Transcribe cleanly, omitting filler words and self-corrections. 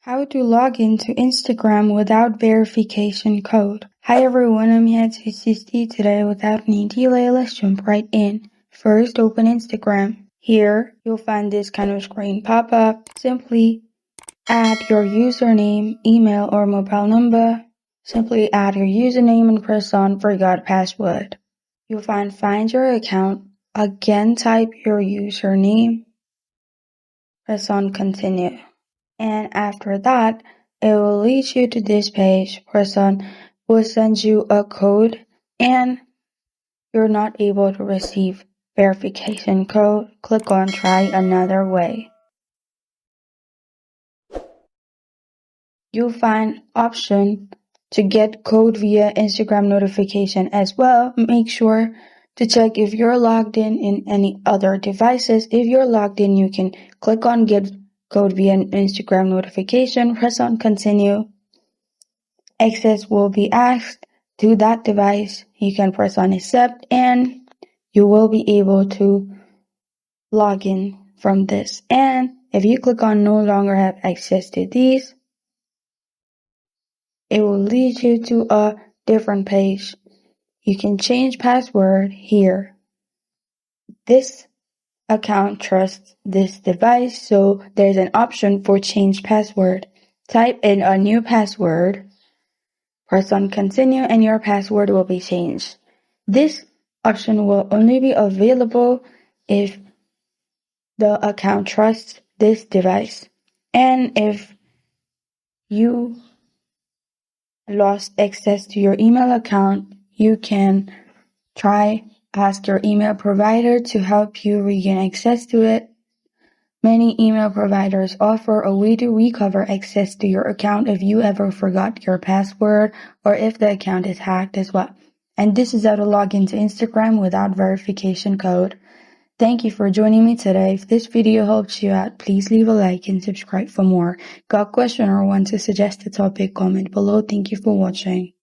How to log into Instagram without verification code. Hi everyone, I'm here to assist you today. Without any delay, let's jump right in. First, open Instagram. Here, you'll find this kind of screen pop up. Simply add your username, email, or mobile number. Simply add your username and press on Forgot Password. You'll find your account. Again, type your username. Press on Continue. And after that, it will lead you to this page. Press on will send you a code and you're not able to receive verification code. Click on Try Another Way. You'll find option to get code via Instagram notification as well. Make sure to check if you're logged in any other devices. If you're logged in, you can click on Get Code via Instagram notification, press on Continue. Access will be asked to that device. You can press on Accept and you will be able to log in from this. And if you click on No longer have access to these, it will lead you to a different page. You can change password here. This account trusts this device, so there's an option for change password. Type in a new password, press on Continue, and your password will be changed. This option will only be available if the account trusts this device. And if you lost access to your email account, you can ask your email provider to help you regain access to it. Many email providers offer a way to recover access to your account if you ever forgot your password or if the account is hacked as well. And this is how to log into Instagram without verification code. Thank you for joining me today. If this video helped you out, please leave a like and subscribe for more. Got a question or want to suggest a topic? Comment below. Thank you for watching.